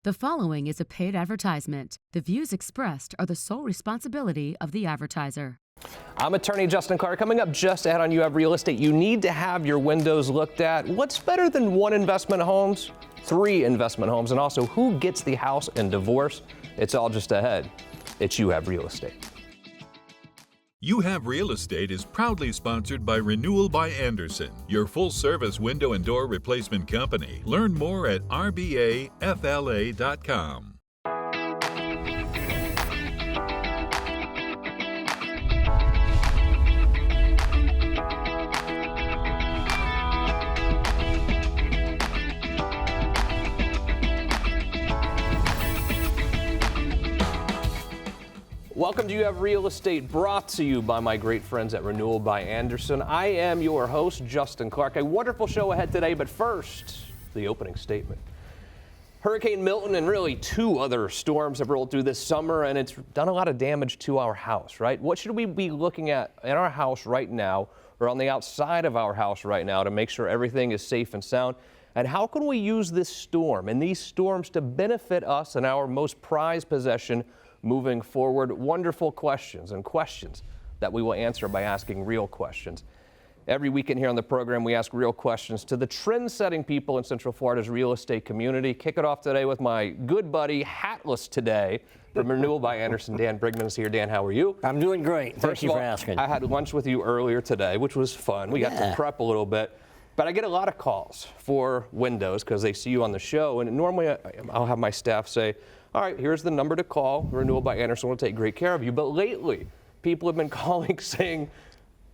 The following is a paid advertisement. The views expressed are the sole responsibility of the advertiser. I'm attorney Justin Clark. Coming up just ahead on You Have Real Estate, you need to have your windows looked at. What's better than one investment homes? 3 investment homes. And also, who gets the house in divorce? It's all just ahead. It's You Have Real Estate. You Have Real Estate is proudly sponsored by Renewal by Andersen, your full-service window and door replacement company. Learn more at rbafla.com. Welcome to You Have Real Estate, brought to you by my great friends at Renewal by Andersen. I am your host, Justin Clark. A wonderful show ahead today, but first, the opening statement. Hurricane Milton and really 2 other storms have rolled through this summer, and it's done a lot of damage to our house, right? What should we be looking at in our house right now, or on the outside of our house right now, to make sure everything is safe and sound? And how can we use this storm and these storms to benefit us and our most prized possession moving forward? Wonderful questions, and questions that we will answer by asking real questions. Every weekend here on the program, we ask real questions to the trend-setting people in Central Florida's real estate community. Kick it off today with my good buddy, hatless today, from Renewal by Andersen. Dan Brigman is here. Dan, how are you? I'm doing great. Thank you for asking. I had lunch with you earlier today, which was fun. We got to prep a little bit. But I get a lot of calls for windows because they see you on the show. And normally I'll have my staff say, all right, here's the number to call. Renewal by Andersen will take great care of you. But lately, people have been calling saying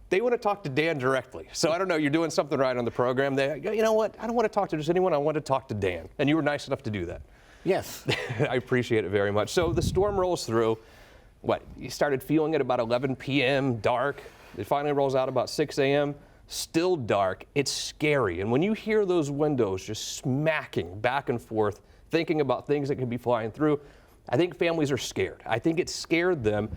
they want to talk to Dan directly. So I don't know, you're doing something right on the program. They go, you know what, I don't want to talk to just anyone. I want to talk to Dan. And you were nice enough to do that. Yes. I appreciate it very much. So the storm rolls through. You started feeling it about 11 p.m., dark. It finally rolls out about 6 a.m., still dark. It's scary. And when you hear those windows just smacking back and forth, thinking about things that could be flying through, I think families are scared. I think it scared them.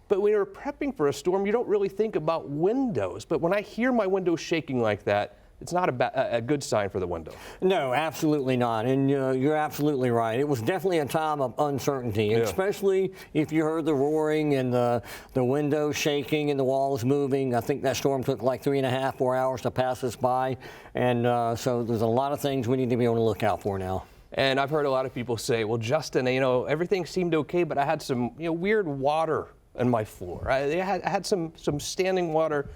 But when you're prepping for a storm, you don't really think about windows. But when I hear my windows shaking like that, it's not a good sign for the window. No, absolutely not. And you're absolutely right. It was definitely a time of uncertainty, especially if you heard the roaring and the windows shaking and the walls moving. I think that storm took like 3.5, 4 hours to pass us by. And so there's a lot of things we need to be able to look out for now. And I've heard a lot of people say, well, Justin, everything seemed okay, but I had some weird water in my floor. I had some standing water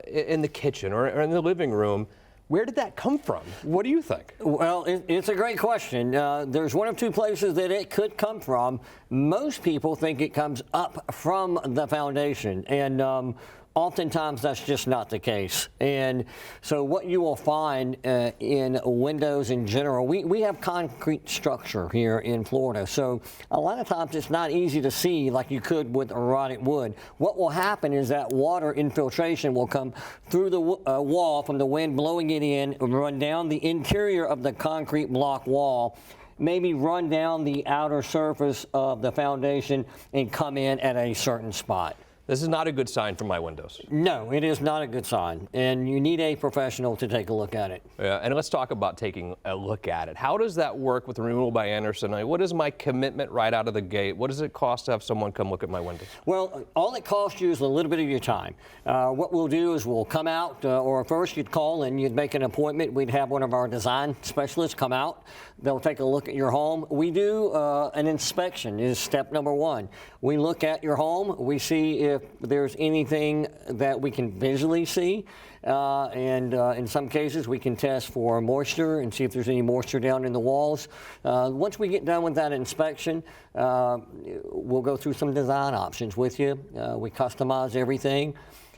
in the kitchen or in the living room. Where did that come from? What do you think? Well, it's a great question. There's one of 2 places that it could come from. Most people think it comes up from the foundation, and oftentimes that's just not the case. And so what you will find in windows in general, we have concrete structure here in Florida. So a lot of times it's not easy to see like you could with rotted wood. What will happen is that water infiltration will come through the wall from the wind blowing it in, run down the interior of the concrete block wall, maybe run down the outer surface of the foundation and come in at a certain spot. This is not a good sign for my windows. No, it is not a good sign, and you need a professional to take a look at it. Yeah, and let's talk about taking a look at it. How does that work with Renewal by Andersen? What is my commitment right out of the gate? What does it cost to have someone come look at my windows? Well, all it costs you is a little bit of your time. What we'll do is we'll come out, or first you'd call and you'd make an appointment. We'd have one of our design specialists come out. They'll take a look at your home. We do an inspection is step number 1. We look at your home. We see if there's anything that we can visually see. And in some cases, we can test for moisture and see if there's any moisture down in the walls. Once we get done with that inspection, we'll go through some design options with you. We customize everything.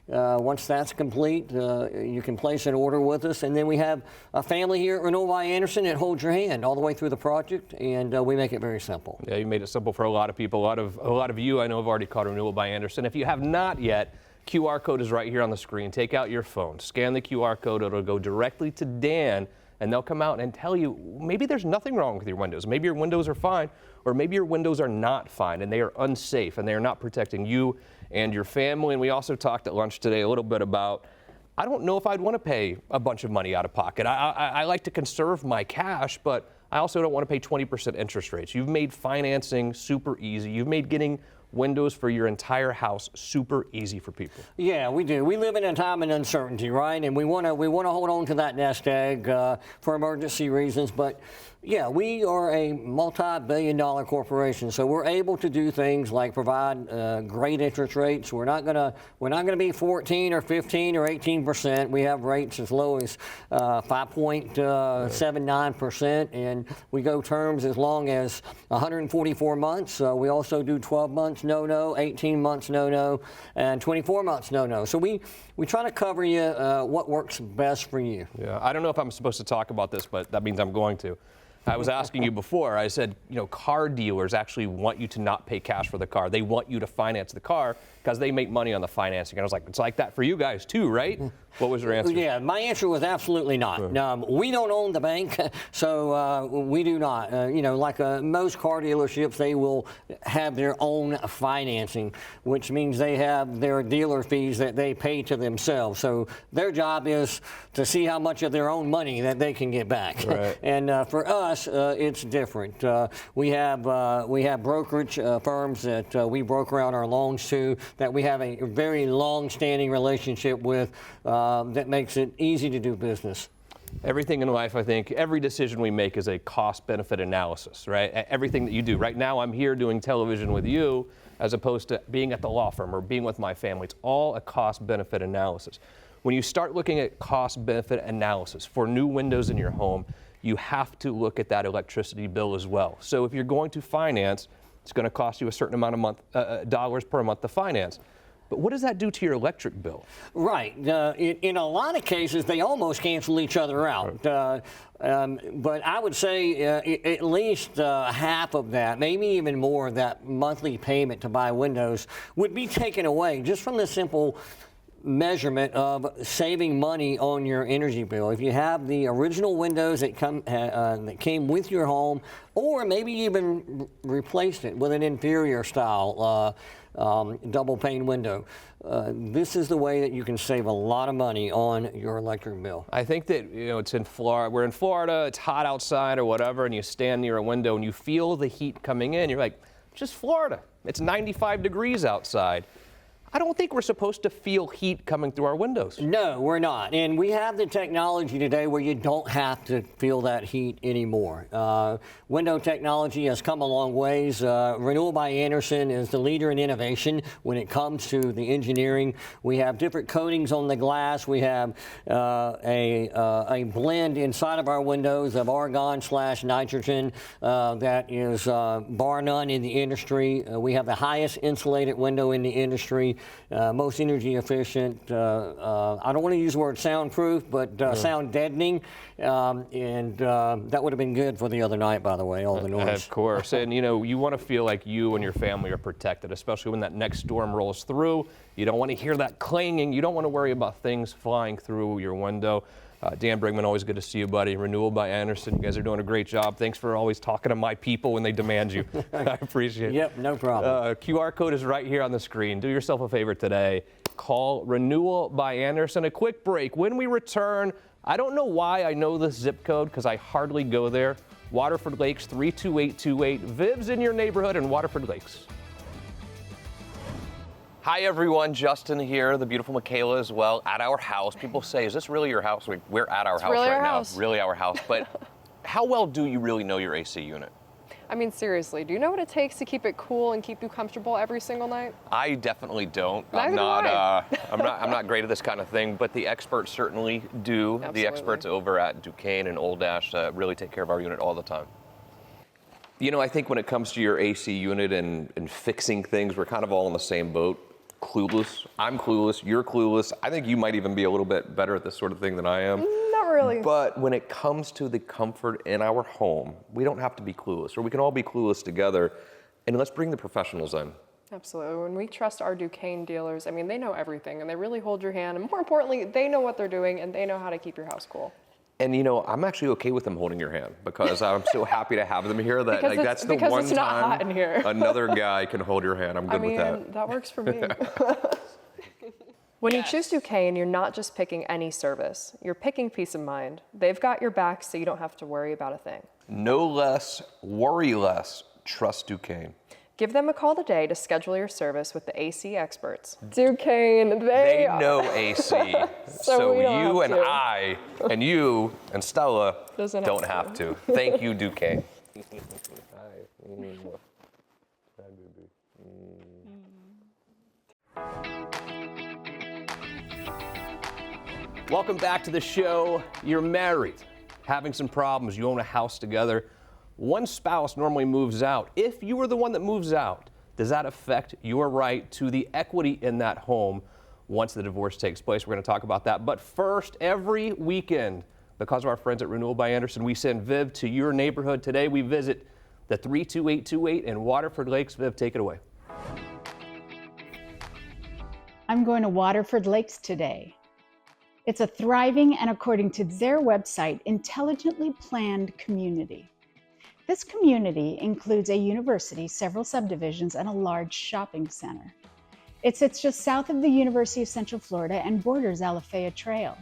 Once that's complete, you can place an order with us, and then we have a family here at Renewal by Andersen that holds your hand all the way through the project, and we make it very simple. Yeah, you made it simple for a lot of people. A lot of you I know have already called Renewal by Andersen. If you have not yet, QR code is right here on the screen. Take out your phone, scan the QR code. It'll go directly to Dan, and they'll come out and tell you maybe there's nothing wrong with your windows. Maybe your windows are fine, or maybe your windows are not fine and they are unsafe and they are not protecting you and your family. And we also talked at lunch today a little bit about, I don't know if I'd want to pay a bunch of money out of pocket. I like to conserve my cash, but I also don't want to pay 20% interest rates. You've made financing super easy. You've made getting windows for your entire house super easy for people. Yeah, we do. We live in a time of uncertainty, right? And we want to hold on to that nest egg for emergency reasons. But yeah, we are a multi-billion-dollar corporation, so we're able to do things like provide great interest rates. We're not gonna be 14 or 15 or 18%. We have rates as low as 5.79%, and we go terms as long as 144 months. We also do 12 months no-no, 18 months no-no, and 24 months no-no. So we try to cover you what works best for you. Yeah, I don't know if I'm supposed to talk about this, but that means I'm going to. I was asking you before, I said, car dealers actually want you to not pay cash for the car. They want you to finance the car because they make money on the financing. And I was like, it's like that for you guys too, right? What was your answer? Yeah, my answer was absolutely not. We don't own the bank, so we do not. Like most car dealerships, they will have their own financing, which means they have their dealer fees that they pay to themselves. So their job is to see how much of their own money that they can get back. Right. And for us, it's different. We have brokerage firms that we broker out our loans to, that we have a very long-standing relationship with, that makes it easy to do business. Everything in life, I think, every decision we make is a cost-benefit analysis, right? Everything that you do. Right now, I'm here doing television with you as opposed to being at the law firm or being with my family. It's all a cost-benefit analysis. When you start looking at cost-benefit analysis for new windows in your home, you have to look at that electricity bill as well. So if you're going to finance, it's going to cost you a certain amount of dollars per month to finance. But what does that do to your electric bill? Right. In a lot of cases, they almost cancel each other out. But I would say at least half of that, maybe even more of that monthly payment to buy windows would be taken away just from the simple measurement of saving money on your energy bill. If you have the original windows that came with your home, or maybe even replaced it with an inferior style double pane window, this is the way that you can save a lot of money on your electric bill. I think that, it's in Florida. We're in Florida, it's hot outside or whatever, and you stand near a window and you feel the heat coming in. You're like, just Florida. It's 95 degrees outside. I don't think we're supposed to feel heat coming through our windows. No, we're not. And we have the technology today where you don't have to feel that heat anymore. Window technology has come a long ways. Renewal by Andersen is the leader in innovation when it comes to the engineering. We have different coatings on the glass. We have a blend inside of our windows of argon/nitrogen that is bar none in the industry. We have the highest insulated window in the industry. Most energy efficient. I don't want to use the word soundproof, but sound deadening. And that would have been good for the other night, by the way, all the noise. Of course. And, you want to feel like you and your family are protected, especially when that next storm rolls through. You don't want to hear that clanging. You don't want to worry about things flying through your window. Dan Brigman, always good to see you, buddy. Renewal by Andersen, you guys are doing a great job. Thanks for always talking to my people when they demand you. I appreciate it. Yep, no problem. QR code is right here on the screen. Do yourself a favor today. Call Renewal by Andersen. A quick break. When we return, I don't know why I know this zip code because I hardly go there. Waterford Lakes 32828. Viv's in your neighborhood in Waterford Lakes. Hi everyone, Justin here, the beautiful Michaela as well, at our house. People say, is this really your house? We're at our house really right our now. house. Really our house. But how well do you really know your AC unit? I mean, seriously, do you know what it takes to keep it cool and keep you comfortable every single night? I definitely don't. Neither do I. I'm not great at this kind of thing, but the experts certainly do. Absolutely. The experts over at Duquesne and Old Ash really take care of our unit all the time. I think when it comes to your AC unit and fixing things, we're kind of all in the same boat. Clueless. I'm clueless. You're clueless. I think you might even be a little bit better at this sort of thing than I am. Not really. But when it comes to the comfort in our home, we don't have to be clueless, or we can all be clueless together. And let's bring the professionals in. Absolutely. When we trust our Duquesne dealers, I mean, they know everything and they really hold your hand. And more importantly, they know what they're doing and they know how to keep your house cool. And I'm actually okay with them holding your hand because I'm so happy to have them here that that's the one it's not time hot in here. another guy can hold your hand. I'm good with that. That works for me. When you choose Duquesne, you're not just picking any service. You're picking peace of mind. They've got your back so you don't have to worry about a thing. No less, worry less. Trust Duquesne. Give them a call today to schedule your service with the AC experts. Duquesne, they know AC. So we don't you have and to. I and you and Stella don't have to. Thank you, Duquesne. Welcome back to the show. You're married, having some problems, you own a house together. One spouse normally moves out. If you are the one that moves out, does that affect your right to the equity in that home once the divorce takes place? We're going to talk about that. But first, every weekend, because of our friends at Renewal by Anderson, we send Viv to your neighborhood. Today we visit the 32828 in Waterford Lakes. Viv, take it away. I'm going to Waterford Lakes today. It's a thriving and, according to their website, intelligently planned community. This community includes a university, several subdivisions, and a large shopping center. It sits just south of the University of Central Florida and borders Alafaya Trail.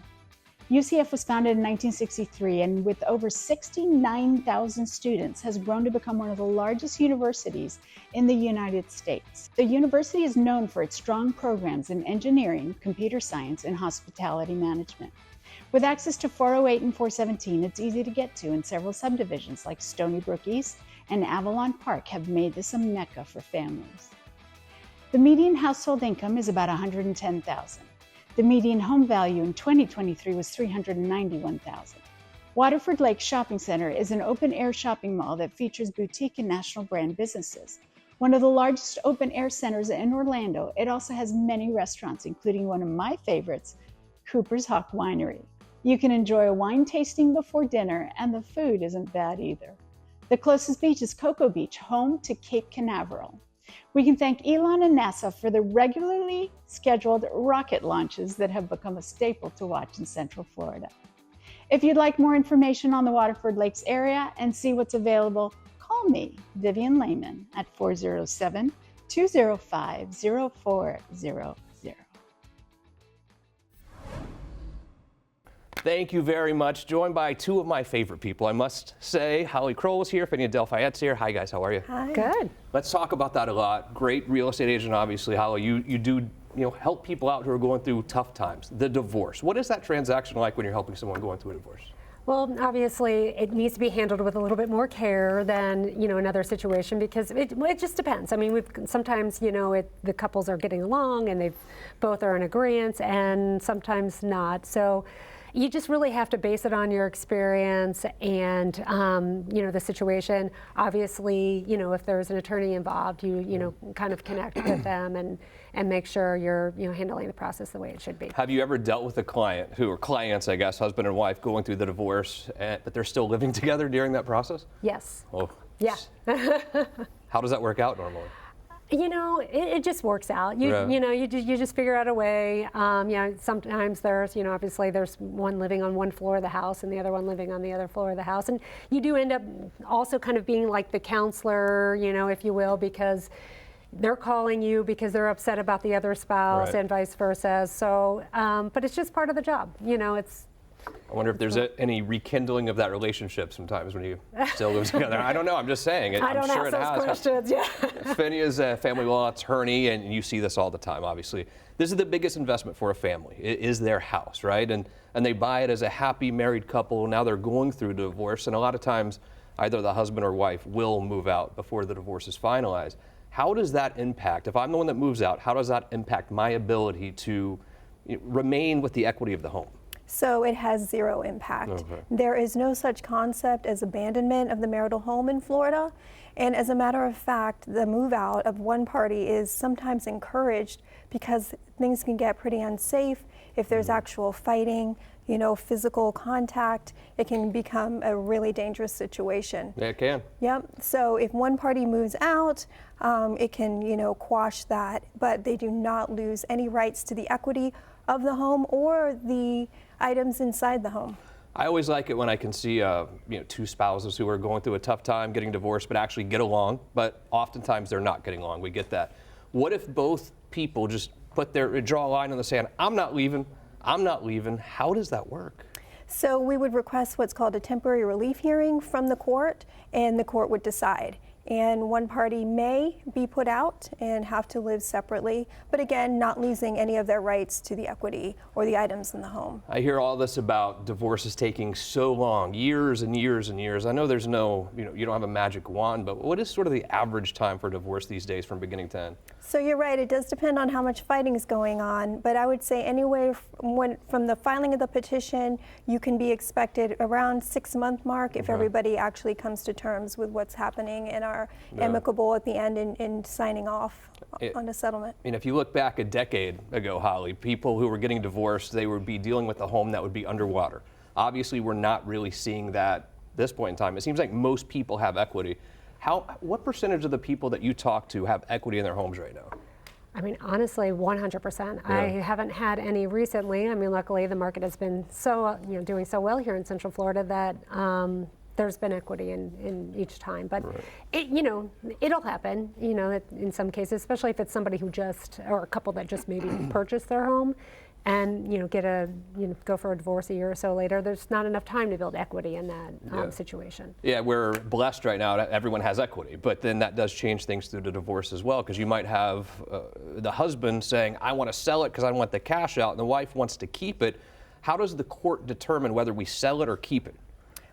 UCF was founded in 1963 and with over 69,000 students has grown to become one of the largest universities in the United States. The university is known for its strong programs in engineering, computer science, and hospitality management. With access to 408 and 417, it's easy to get to, and several subdivisions like Stony Brook East and Avalon Park have made this a mecca for families. The median household income is about $110,000. The median home value in 2023 was $391,000. Waterford Lakes Shopping Center is an open-air shopping mall that features boutique and national brand businesses. One of the largest open-air centers in Orlando, it also has many restaurants, including one of my favorites, Cooper's Hawk Winery. You can enjoy a wine tasting before dinner, and the food isn't bad either. The closest beach is Cocoa Beach, home to Cape Canaveral. We can thank Elon and NASA for the regularly scheduled rocket launches that have become a staple to watch in Central Florida. If you'd like more information on the Waterford Lakes area and see what's available, call me, Vivian Lehman, at 407-205-0400. Thank you very much. Joined by two of my favorite people, I must say. Holly Kroll is here, Finney Delphayette's here. Hi guys, how are you? Hi. Good. Let's talk about that a lot. Great real estate agent, obviously. Holly, you do help people out who are going through tough times. The divorce. What is that transaction like when you're helping someone going through a divorce? Well, obviously, it needs to be handled with a little bit more care than another situation because it just depends. I mean, sometimes the couples are getting along and they both are in agreement, and sometimes not. So you just really have to base it on your experience and the situation. Obviously, if there's an attorney involved, you kind of connect with them and make sure you're handling the process the way it should be. Have you ever dealt with a client or clients, I guess, husband and wife going through the divorce, but they're still living together during that process? Yes. Oh. Yeah. How does that work out normally? It just works out. You just figure out a way. Sometimes there's, obviously there's one living on one floor of the house and the other one living on the other floor of the house. And you do end up also kind of being like the counselor, if you will, because they're calling you because they're upset about the other spouse and vice versa. So, but it's just part of the job. I wonder if there's any rekindling of that relationship sometimes when you still live together. I don't know. I'm just saying. I'm sure it has. I don't ask those questions. Yeah. Finney is a family law attorney, and you see this all the time. Obviously, this is the biggest investment for a family. It is their house, right? And they buy it as a happy married couple. Now they're going through divorce, and a lot of times, either the husband or wife will move out before the divorce is finalized. How does that impact? If I'm the one that moves out, how does that impact my ability to remain with the equity of the home? So it has zero impact. Okay. There is no such concept as abandonment of the marital home in Florida. And as a matter of fact, the move out of one party is sometimes encouraged because things can get pretty unsafe. If there's actual fighting, physical contact, it can become a really dangerous situation. Yeah, it can. Yep. So if one party moves out, it can, quash that, but they do not lose any rights to the equity of the home or the items inside the home. I always like it when I can see two spouses who are going through a tough time getting divorced but actually get along, but oftentimes they're not getting along. We get that. What if both people just draw a line in the sand. I'm not leaving. I'm not leaving. How does that work? So we would request what's called a temporary relief hearing from the court, and the court would decide. And one party may be put out and have to live separately, but again, not losing any of their rights to the equity or the items in the home. I hear all this about divorces taking so long, years and years and years. I know there's no, you don't have a magic wand, but what is sort of the average time for divorce these days from beginning to end? So you're right, it does depend on how much fighting is going on, but I would say anyway, from the filing of the petition, you can be expected around 6-month mark if everybody actually comes to terms with what's happening and are amicable at the end in signing off on a settlement. If you look back a decade ago, Holly, people who were getting divorced, they would be dealing with a home that would be underwater. Obviously, we're not really seeing that at this point in time. It seems like most people have equity. What percentage of the people that you talk to have equity in their homes right now? I mean, honestly, 100%. Yeah. I haven't had any recently. I mean, luckily the market has been so, doing so well here in Central Florida that there's been equity in each time. But it'll happen, in some cases, especially if it's somebody who or a couple that just maybe purchased their home and go for a divorce a year or so later. There's not enough time to build equity in that situation. Yeah, we're blessed right now. Everyone has equity, but then that does change things through the divorce as well, because you might have the husband saying, I want to sell it because I want the cash out, and the wife wants to keep it. How does the court determine whether we sell it or keep it?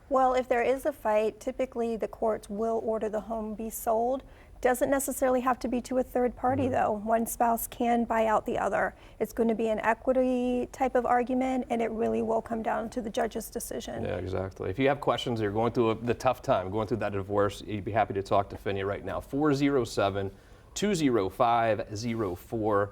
Well, if there is a fight, typically the courts will order the home be sold. Doesn't necessarily have to be to a third party, though. One spouse can buy out the other. It's going to be an equity type of argument, and it really will come down to the judge's decision. Yeah, exactly. If you have questions, you're going through the tough time, going through that divorce, you'd be happy to talk to Finney right now. 407-205-0400.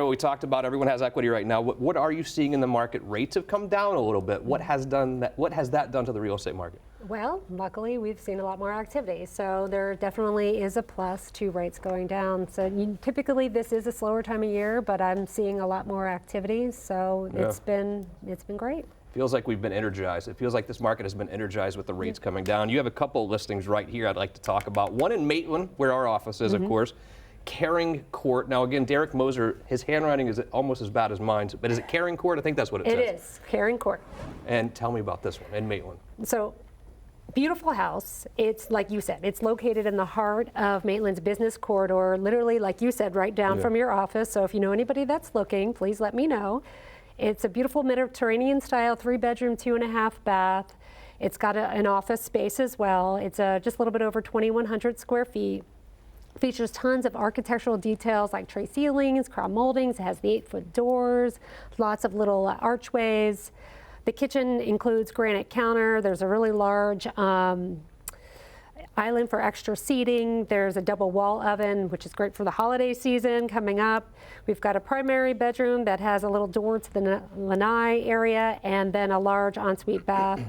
We talked about everyone has equity right now. What are you seeing in the market? Rates have come down a little bit. What has that done to the real estate market? Well, luckily we've seen a lot more activity, so there definitely is a plus to rates going down. So typically this is a slower time of year, but I'm seeing a lot more activity, so it's been great. Feels like we've been energized. It feels like this market has been energized with the rates coming down. You have a couple listings right here I'd like to talk about. One in Maitland, where our office is, of course. Caring Court. Now again, Derek Moser, his handwriting is almost as bad as mine, but is it Caring Court? I think that's what it says. It is, Caring Court. And tell me about this one in Maitland. So, beautiful house. It's like you said, it's located in the heart of Maitland's business corridor, literally like you said, right down from your office. So if you know anybody that's looking, please let me know. It's a beautiful Mediterranean style 3-bedroom, 2.5 bath. It's got an office space as well. It's just a little bit over 2,100 square feet. Features tons of architectural details like tray ceilings, crown moldings. It has the 8-foot doors, lots of little archways. The kitchen includes granite counter. There's a really large island for extra seating. There's a double wall oven, which is great for the holiday season coming up. We've got a primary bedroom that has a little door to the lanai area and then a large ensuite bath.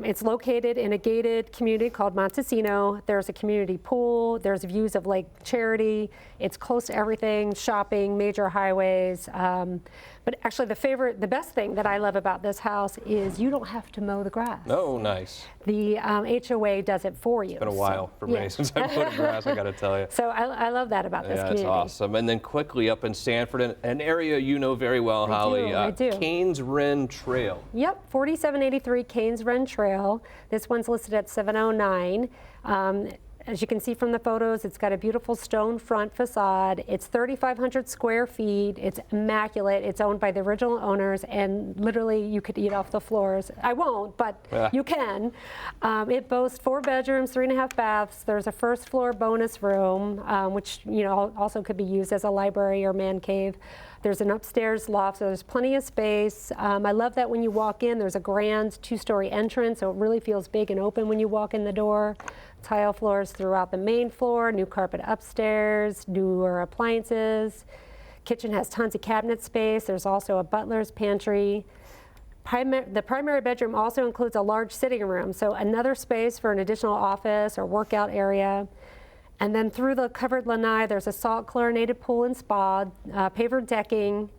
It's located in a gated community called Montesino. There's a community pool. There's views of Lake Charity. It's close to everything, shopping, major highways. But actually the best thing that I love about this house is you don't have to mow the grass. Oh, nice. The HOA does it for you. It's been a while for me since I put grass, I got to tell you. So I love that about this community. Yeah, it's awesome. And then quickly up in Sanford, an area you know very well, Holly. I do. Cains Wren Trail. Yep, 4783 Cains Wren Trail. This one's listed at $709. As you can see from the photos, it's got a beautiful stone front facade. It's 3,500 square feet. It's immaculate. It's owned by the original owners, and literally you could eat off the floors. I won't, but you can. It boasts 4 bedrooms, 3.5 baths. There's a first floor bonus room, which also could be used as a library or man cave. There's an upstairs loft, so there's plenty of space. I love that when you walk in, there's a grand 2-story entrance, so it really feels big and open when you walk in the door. Tile floors throughout the main floor, new carpet upstairs, newer appliances. Kitchen has tons of cabinet space. There's also a butler's pantry. The primary bedroom also includes a large sitting room, so another space for an additional office or workout area. And then through the covered lanai, there's a salt chlorinated pool and spa, paver decking,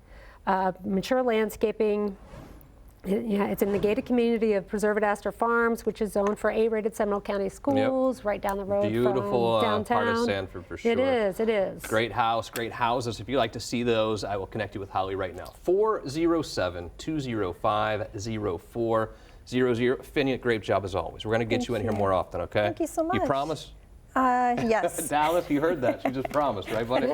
mature landscaping. Yeah, it's in the gated community of Preserve at Astor Farms, which is zoned for A-rated Seminole County schools, right down the road Beautiful from downtown. part of Sanford for sure. It is, it is. Great house, great houses. If you'd like to see those, I will connect you with Holly right now. 407-205-0400. Finney, great job as always. We're going to get you in here more often, okay? Thank you so much. You promise? Yes. Dallas, you heard that. She just promised, right, buddy?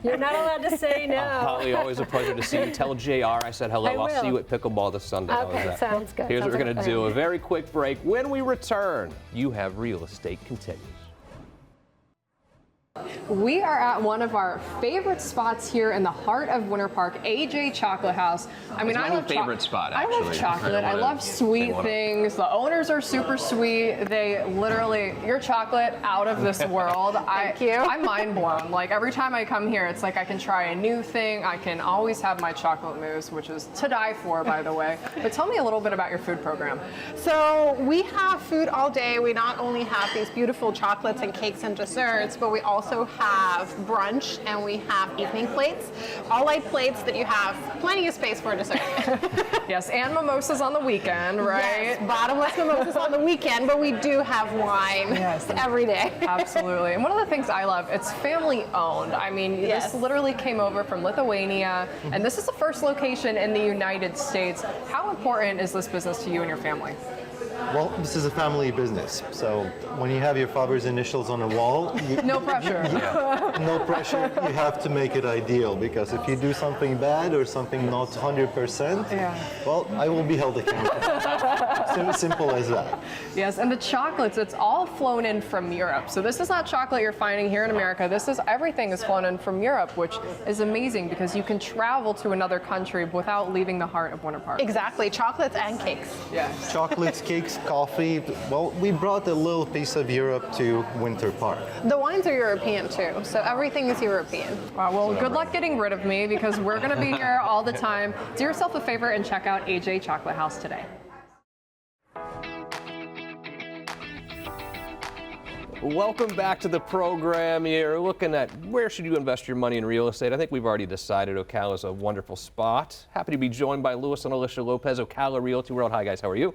You're not allowed to say no. Holly, always a pleasure to see you. Tell JR I said hello. I'll see you at pickleball this Sunday. How is Okay, that? sounds good. Here's Sounds what we're like going a to do. plan. A very quick break. When we return, You Have Real Estate continues. We are at one of our favorite spots here in the heart of Winter Park, AJ Chocolate House. I mean, It's my I new love favorite spot, I love actually. chocolate. I love sweet things. The owners are super sweet. They literally, your chocolate out of this world. Thank you. I'm mind blown. Like every time I come here, it's like I can try a new thing. I can always have my chocolate mousse, which is to die for, by the way. But tell me a little bit about your food program. So we have food all day. We not only have these beautiful chocolates and cakes and desserts, but we also have brunch and we have evening plates. All light plates that you have plenty of space for dessert. Yes, and mimosas on the weekend, right? Yes, bottomless mimosas on the weekend, but we do have wine every day. Absolutely. And one of the things I love, it's family owned. I mean, this literally came over from Lithuania, and this is the first location in the United States. How important is this business to you and your family? Well, this is a family business, so when you have your father's initials on a wall, no pressure. No pressure, you have to make it ideal, because if you do something bad or something not 100%, well, I will be held accountable. Simple as that. Yes, and the chocolates, it's all flown in from Europe. So this is not chocolate you're finding here in America. Everything is flown in from Europe, which is amazing because you can travel to another country without leaving the heart of Winter Park. Exactly, chocolates and cakes. Yes. Chocolates, cakes, coffee. Well, we brought a little piece of Europe to Winter Park. The wines are European too, so everything is European. Wow, well, good luck getting rid of me because we're going to be here all the time. Do yourself a favor and check out AJ Chocolate House today. Welcome back to the program. You're looking at where should you invest your money in real estate. I think we've already decided Ocala is a wonderful spot. Happy to be joined by Louis and Alicia Lopez, Ocala Realty World. Hi, guys. How are you?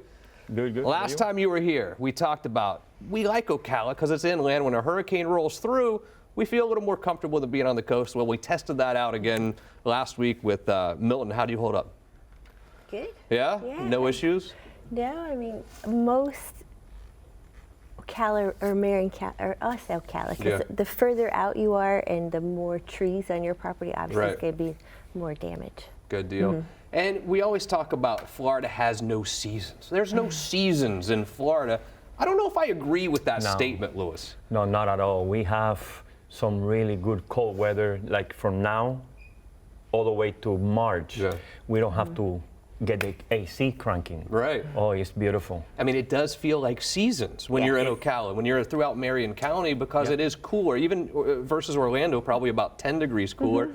Good. Last time you were here, we talked about we like Ocala because it's inland. When a hurricane rolls through, we feel a little more comfortable than being on the coast. Well, we tested that out again last week with Milton. How do you hold up? Good. Yeah? No issues? No, I mean, most Ocala or Marion County, or I'll say Ocala, because the further out you are and the more trees on your property, obviously it's going to be more damage. Good deal. And we always talk about Florida has no seasons. There's no seasons in Florida. I don't know if I agree with that statement, Louis. No, not at all. We have some really good cold weather, like from now all the way to March. We don't have to get the AC cranking. Right. Oh, it's beautiful. I mean, it does feel like seasons when you're in Ocala, when you're throughout Marion County, because it is cooler, even versus Orlando, probably about 10 degrees cooler.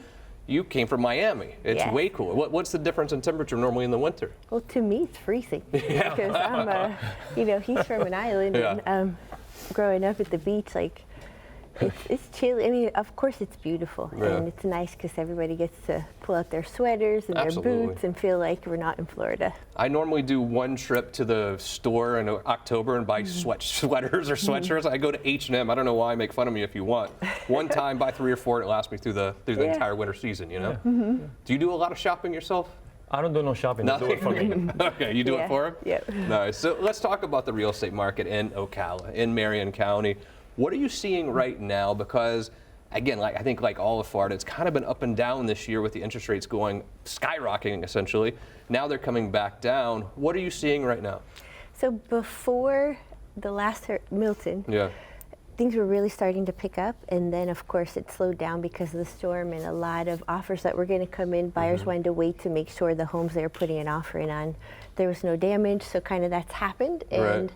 You came from Miami. It's way cooler. What's the difference in temperature normally in the winter? Well, to me, it's freezing because I'm, he's from an island, and growing up at the beach, like, it's chilly. I mean, of course, it's beautiful, and it's nice because everybody gets to pull out their sweaters and their boots and feel like we're not in Florida. I normally do one trip to the store in October and buy sweaters or sweatshirts. I go to H&M. I don't know why. Make fun of me if you want. One time, buy 3 or 4. It lasts me through the entire winter season. You know. Do you do a lot of shopping yourself? I don't do no shopping. They do it for me. Okay, you do it for him? Yep. Nice. So let's talk about the real estate market in Ocala, in Marion County. What are you seeing right now? Because, again, I think like all of Florida, it's kind of been up and down this year with the interest rates skyrocketing, essentially. Now they're coming back down. What are you seeing right now? So before the last Milton, things were really starting to pick up, and then of course it slowed down because of the storm and a lot of offers that were going to come in. Buyers wanted to wait to make sure the homes they were putting an offer in on, there was no damage, so kind of that's happened, and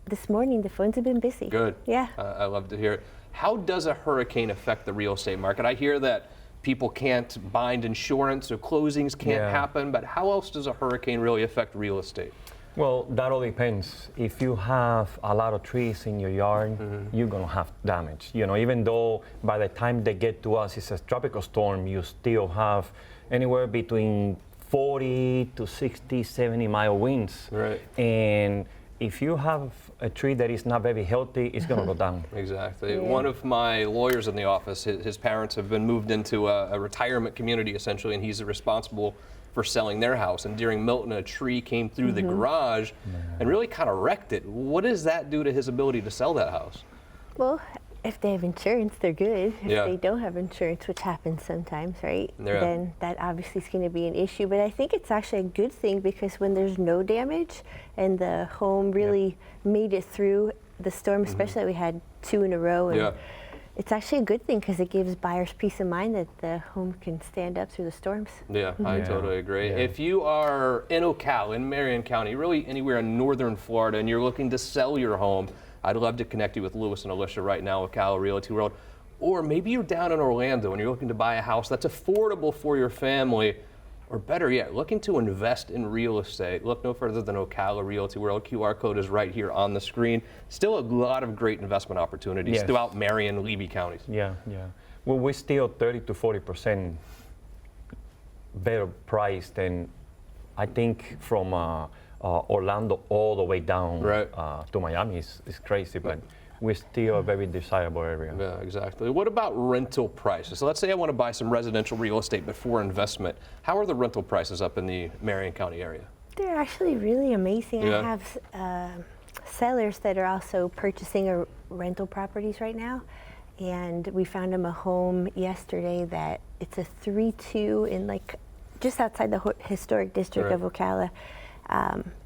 this morning the phones have been busy. Good. Yeah. I love to hear it. How does a hurricane affect the real estate market? I hear that people can't bind insurance, so closings can't happen, but how else does a hurricane really affect real estate? Well, that all depends. If you have a lot of trees in your yard, you're gonna have damage. You know, even though by the time they get to us, it's a tropical storm, you still have anywhere between 40 to 60, 70-mile winds. Right. And if you have a tree that is not very healthy, it's going to go down. Exactly. One of my lawyers in the office, his parents have been moved into a retirement community essentially, and he's responsible for selling their house. And during Milton, a tree came through the garage and really kind of wrecked it. What does that do to his ability to sell that house? Well, if they have insurance, they're good. If Yeah. they don't have insurance, which happens sometimes, right? Yeah. Then that obviously is going to be an issue. But I think it's actually a good thing because when there's no damage and the home really made it through the storm, especially we had 2 in a row, and it's actually a good thing because it gives buyers peace of mind that the home can stand up through the storms. Yeah, I totally agree. If you are in Ocala, in Marion County, really anywhere in northern Florida, and you're looking to sell your home, I'd love to connect you with Louis and Alicia right now at Kroll Realty World. Or maybe you're down in Orlando and you're looking to buy a house that's affordable for your family, or better yet, looking to invest in real estate. Look no further than Kroll Realty World. QR code is right here on the screen. Still a lot of great investment opportunities throughout Marion, Levy counties. Yeah. Well, we're still 30 to 40% better priced than I think from Orlando all the way down to Miami is crazy, but we're still a very desirable area. Yeah, exactly. What about rental prices? So let's say I want to buy some residential real estate before investment. How are the rental prices up in the Marion County area? They're actually really amazing. Yeah. I have sellers that are also purchasing rental properties right now. And we found them a home yesterday that it's a 3-2 in like just outside the historic district of Ocala.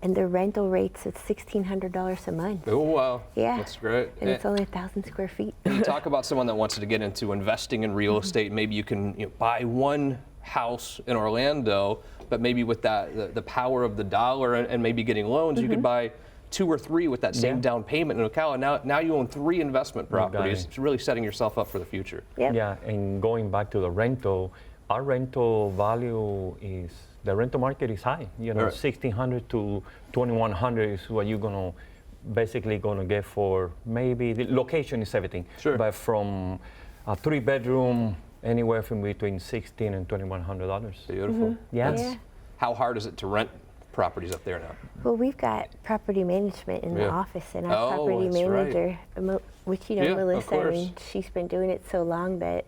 And the rental rates, it's $1,600 a month. Oh, wow. Yeah. That's great. And it's only 1,000 square feet. You talk about someone that wants to get into investing in real estate. Maybe you can buy one house in Orlando, but maybe with that the power of the dollar and maybe getting loans, you could buy 2 or 3 with that same down payment in Ocala. Now you own 3 investment properties. It's really setting yourself up for the future. Yep. Yeah, and going back to the rental, our rental value is, the rental market is high. You know, $1,600 to $2,100 is what you're gonna basically gonna get for, maybe the location is everything. Sure. But from a 3-bedroom, anywhere from between $1,600 and $2,100. Beautiful. Yes. Yeah. How hard is it to rent properties up there now? Well, we've got property management in the office, and our Oh, property that's right. manager, which you know, Melissa, I mean, she's been doing it so long that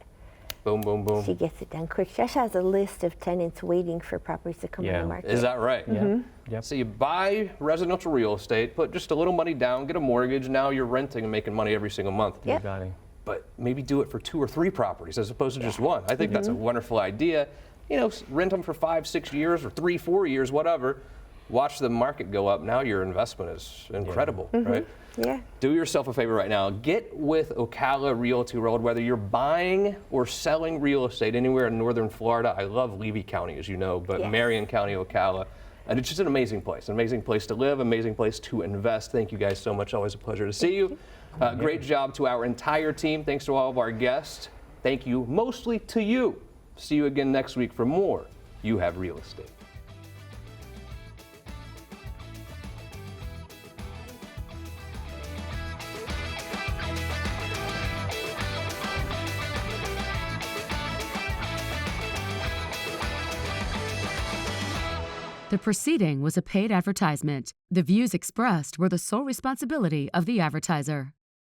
boom, boom, boom. she gets it done quick. She actually has a list of tenants waiting for properties to come on the market. Is that right? Yep. So you buy residential real estate, put just a little money down, get a mortgage, now you're renting and making money every single month. Yep. You got it. But maybe do it for 2 or 3 properties as opposed to just one. I think that's a wonderful idea. You know, rent them for 5, 6 years or 3, 4 years, whatever. Watch the market go up. Now your investment is incredible, right? Yeah. Do yourself a favor right now. Get with Kroll Realty World, whether you're buying or selling real estate anywhere in northern Florida. I love Levy County, as you know, but Marion County, Ocala. And it's just an amazing place to live, amazing place to invest. Thank you guys so much. Always a pleasure to see you. Great job to our entire team. Thanks to all of our guests. Thank you mostly to you. See you again next week for more You Have Real Estate. The proceeding was a paid advertisement. The views expressed were the sole responsibility of the advertiser.